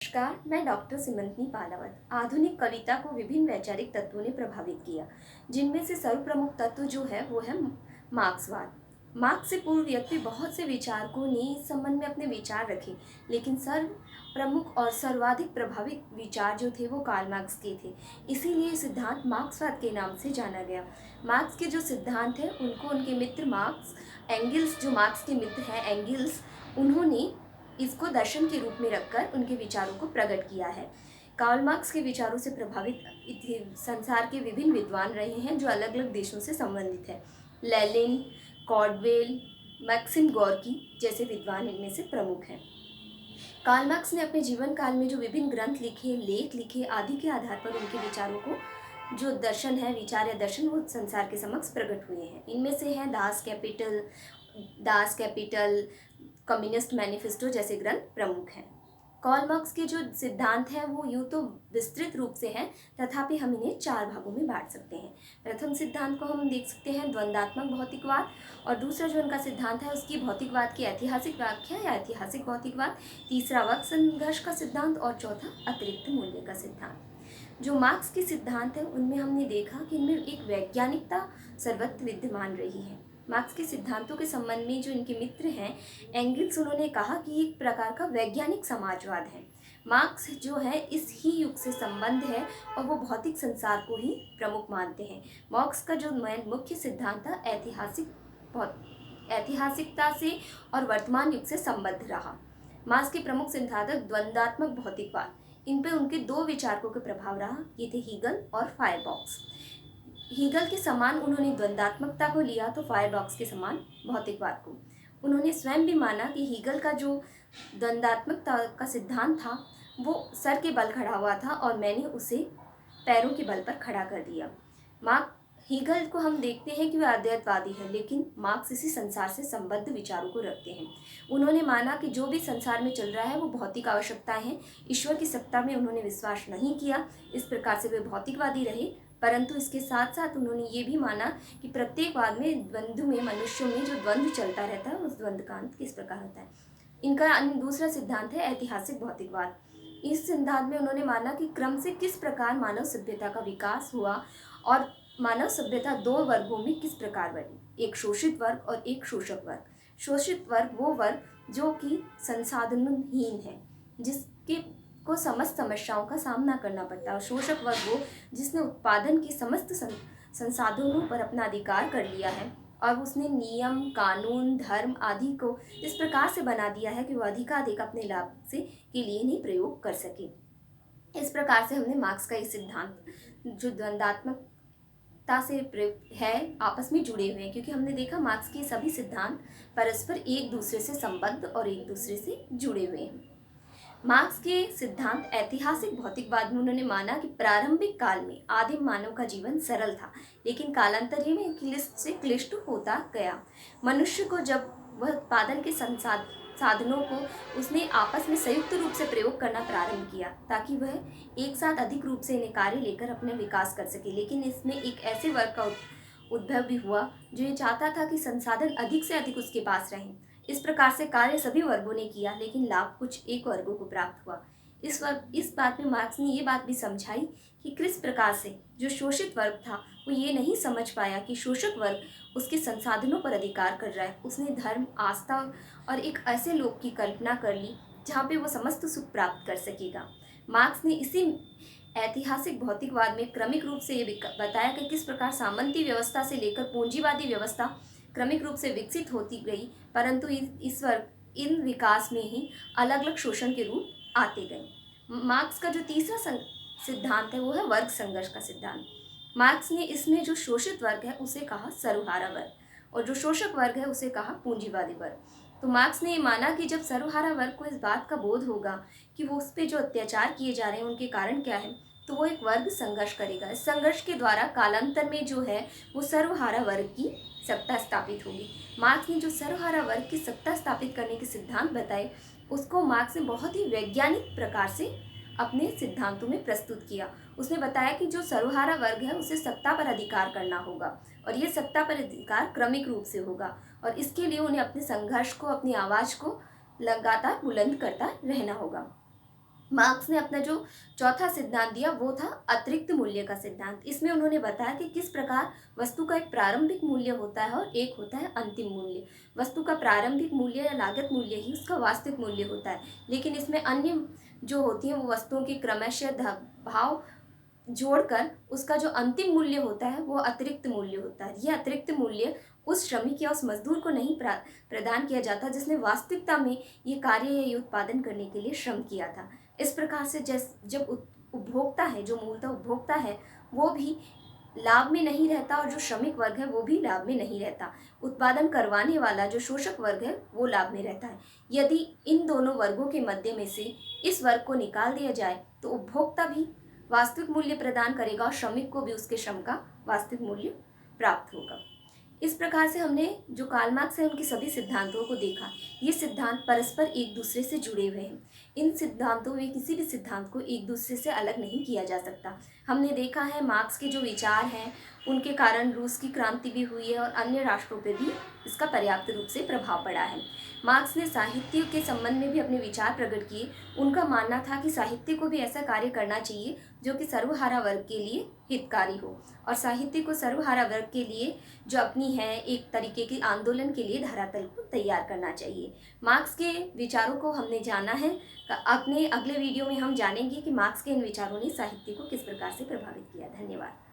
नमस्कार, मैं डॉक्टर सिमंतनी पालावत। आधुनिक कविता को विभिन्न वैचारिक तत्वों ने प्रभावित किया, जिनमें से सर्वप्रमुख तत्व जो है वो है मार्क्सवाद। मार्क्स से पूर्व व्यक्ति बहुत से विचारकों ने इस संबंध में अपने विचार रखे, लेकिन सर्व प्रमुख और सर्वाधिक प्रभावित विचार जो थे वो कार्ल मार्क्स के थे। इसीलिए सिद्धांत मार्क्सवाद के नाम से जाना गया। मार्क्स के जो सिद्धांत हैं उनको उनके मित्र मार्क्स एंगिल्स, जो मार्क्स के मित्र हैं एंगिल्स, उन्होंने इसको दर्शन के रूप में रखकर उनके विचारों को प्रकट किया है। कार्ल मार्क्स के विचारों से प्रभावित संसार के विभिन्न विद्वान रहे हैं जो अलग अलग देशों से संबंधित हैं। लेनिन, कॉर्डवेल, मैक्सिम गोर्की जैसे विद्वान इनमें से प्रमुख हैं। कार्ल मार्क्स ने अपने जीवन काल में जो विभिन्न ग्रंथ लिखे, लेख लिखे आदि के आधार पर उनके विचारों को जो दर्शन है, विचार या दर्शन, वो संसार के समक्ष प्रकट हुए हैं। इनमें से हैं दास कैपिटल, कम्युनिस्ट मैनिफेस्टो जैसे ग्रंथ प्रमुख हैं। कार्ल मार्क्स के जो सिद्धांत हैं वो यूँ तो विस्तृत रूप से हैं, तथापि हम इन्हें 4 भागों में बांट सकते हैं। प्रथम सिद्धांत को हम देख सकते हैं द्वंदात्मक भौतिकवाद, और दूसरा जो उनका सिद्धांत है उसकी भौतिकवाद की ऐतिहासिक व्याख्या या ऐतिहासिक भौतिकवाद, तीसरा वर्ग संघर्ष का सिद्धांत, और चौथा अतिरिक्त मूल्य का सिद्धांत। जो मार्क्स के सिद्धांत हैं उनमें हमने देखा कि इनमें एक वैज्ञानिकता सर्वत्र विद्यमान रही है। मार्क्स के सिद्धांतों के संबंध में जो इनके मित्र हैं एंगिल्स, उन्होंने कहा कि एक प्रकार का वैज्ञानिक समाजवाद है। मार्क्स जो है इस ही युग से संबंध है और वो भौतिक संसार को ही प्रमुख मानते हैं। मार्क्स का जो मुख्य सिद्धांत था ऐतिहासिकता से और वर्तमान युग से संबद्ध रहा। मार्क्स के प्रमुख सिद्धांत द्वंदात्मक भौतिकवाद, इन पे उनके 2 विचारकों के प्रभाव रहा, ये थे हीगल और फायरबॉक्स। हीगल के समान उन्होंने द्वंदात्मकता को लिया तो फायरबॉक्स के समान भौतिकवाद को। उन्होंने स्वयं भी माना कि हीगल का जो द्वंदात्मकता का सिद्धांत था वो सर के बल खड़ा हुआ था और मैंने उसे पैरों के बल पर खड़ा कर दिया। हीगल को हम देखते हैं कि वह अद्वैतवादी है, लेकिन मार्क्स इसी संसार से संबद्ध विचारों को रखते हैं। उन्होंने माना कि जो भी संसार में चल रहा है वो भौतिक आवश्यकताएं हैं। ईश्वर की सत्ता में उन्होंने विश्वास नहीं किया, इस प्रकार से वे भौतिकवादी रहे। परंतु इसके साथ साथ उन्होंने ये भी माना कि प्रत्येकवाद में द्वंद्व में, मनुष्यों में जो द्वंद्व चलता रहता है उस द्वंद्व का अंत किस प्रकार होता है। इनका दूसरा सिद्धांत है ऐतिहासिक भौतिकवाद। इस सिद्धांत में उन्होंने माना कि क्रम से किस प्रकार मानव सभ्यता का विकास हुआ और मानव सभ्यता 2 वर्गों में किस प्रकार बनी, एक शोषित वर्ग और एक शोषक वर्ग। शोषित वर्ग वो वर्ग जो कि संसाधनहीन है, जिसके को समस्त समस्याओं का सामना करना पड़ता है, और शोषक वर्ग वो जिसने उत्पादन की समस्त संसाधनों पर अपना अधिकार कर लिया है और उसने नियम, कानून, धर्म आदि को इस प्रकार से बना दिया है कि वह अधिकाधिक अपने लाभ से के लिए नहीं प्रयोग कर सके। इस प्रकार से हमने मार्क्स का ये सिद्धांत जो द्वंदात्मक से है आपस में जुड़े हुए हैं, क्योंकि हमने देखा मार्क्स के सभी सिद्धांत परस्पर एक दूसरे से संबद्ध और एक दूसरे से जुड़े हुए हैं। मार्क्स के सिद्धांत ऐतिहासिक भौतिकवाद में उन्होंने माना कि प्रारंभिक काल में आदिम मानव का जीवन सरल था, लेकिन कालांतर में क्लिष्ट से क्लिष्ट होता गया। मनुष्य को जब वह उत्पादन के साधनों को उसने आपस में संयुक्त रूप से प्रयोग करना प्रारंभ किया, ताकि वह एक साथ अधिक रूप से इन्हें कार्य लेकर अपने विकास कर सके। लेकिन इसमें एक ऐसे वर्ग का उद्भव भी हुआ जो ये चाहता था कि संसाधन अधिक से अधिक उसके पास रहें। इस प्रकार से कार्य सभी वर्गों ने किया, लेकिन लाभ कुछ एक वर्गों को प्राप्त हुआ। इस बात में मार्क्स ने ये बात भी समझाई कि किस प्रकार से जो शोषित वर्ग था वो ये नहीं समझ पाया कि शोषक वर्ग उसके संसाधनों पर अधिकार कर रहा है। उसने धर्म, आस्था और एक ऐसे लोक की कल्पना कर ली जहाँ पे वो समस्त सुख प्राप्त कर सकेगा। मार्क्स ने इसी ऐतिहासिक भौतिकवाद में क्रमिक रूप से ये बताया कि किस प्रकार सामंती व्यवस्था से लेकर पूंजीवादी व्यवस्था क्रमिक रूप से विकसित होती गई, परंतु इन विकास में ही अलग अलग शोषण के रूप आते गए। मार्क्स का जो तीसरा सिद्धांत है वो है वर्ग संघर्ष का सिद्धांत। मार्क्स ने इसमें जो शोषित वर्ग है उसे कहा सर्वहारा वर्ग और जो शोषक वर्ग है उसे कहा पूंजीवादी वर्ग। तो मार्क्स ने ये माना कि जब सर्वहारा वर्ग को इस बात का बोध होगा कि वो उस पर जो अत्याचार किए जा रहे हैं उनके कारण क्या है, तो वो एक वर्ग संघर्ष करेगा। इस संघर्ष के द्वारा कालांतर में जो है वो सर्वहारा वर्ग की सत्ता स्थापित होगी। मार्क्स ने जो सर्वहारा वर्ग की सत्ता स्थापित करने के सिद्धांत बताए उसको मार्क्स ने बहुत ही वैज्ञानिक प्रकार से अपने सिद्धांतों में प्रस्तुत किया। उसने बताया कि जो सर्वहारा वर्ग है उसे सत्ता पर अधिकार करना होगा और ये सत्ता पर अधिकार क्रमिक रूप से होगा, और इसके लिए उन्हें अपने संघर्ष को, अपनी आवाज़ को लगातार बुलंद करता रहना होगा। मार्क्स ने अपना जो चौथा सिद्धांत दिया वो था अतिरिक्त मूल्य का सिद्धांत। इसमें उन्होंने बताया कि किस प्रकार वस्तु का एक प्रारंभिक मूल्य होता है और एक होता है अंतिम मूल्य। वस्तु का प्रारंभिक मूल्य या लागत मूल्य ही उसका वास्तविक मूल्य होता है, लेकिन इसमें अन्य जो होती हैं वो वस्तुओं की क्रमशः भाव जोड़कर उसका जो अंतिम मूल्य होता है वो अतिरिक्त मूल्य होता है। यह अतिरिक्त मूल्य उस श्रमिक या उस मजदूर को नहीं प्रदान किया जाता जिसने वास्तविकता में ये कार्य या ये उत्पादन करने के लिए श्रम किया था। इस प्रकार से जब उपभोक्ता है, जो मूलतः उपभोक्ता है, वो भी लाभ में नहीं रहता और जो श्रमिक वर्ग है वो भी लाभ में नहीं रहता। उत्पादन करवाने वाला जो शोषक वर्ग है वो लाभ में रहता है। यदि इन दोनों वर्गों के मध्य में से इस वर्ग को निकाल दिया जाए तो उपभोक्ता भी वास्तविक मूल्य प्रदान करेगा और श्रमिक को भी उसके श्रम का वास्तविक मूल्य प्राप्त होगा। इस प्रकार से हमने जो कार्ल मार्क्स है उनके सभी सिद्धांतों को देखा। ये सिद्धांत परस्पर एक दूसरे से जुड़े हुए हैं। इन सिद्धांतों में किसी भी सिद्धांत को एक दूसरे से अलग नहीं किया जा सकता। हमने देखा है मार्क्स के जो विचार हैं उनके कारण रूस की क्रांति भी हुई है और अन्य राष्ट्रों पर भी इसका पर्याप्त रूप से प्रभाव पड़ा है। मार्क्स ने साहित्य के संबंध में भी अपने विचार प्रकट किए। उनका मानना था कि साहित्य को भी ऐसा कार्य करना चाहिए जो कि सर्वहारा वर्ग के लिए हितकारी हो, और साहित्य को सर्वहारा वर्ग के लिए जो अपनी है एक तरीके के आंदोलन के लिए धरातल को तैयार करना चाहिए। मार्क्स के विचारों को हमने जाना है। अपने अगले वीडियो में हम जानेंगे कि मार्क्स के इन विचारों ने साहित्य को किस प्रकार से प्रभावित किया। धन्यवाद।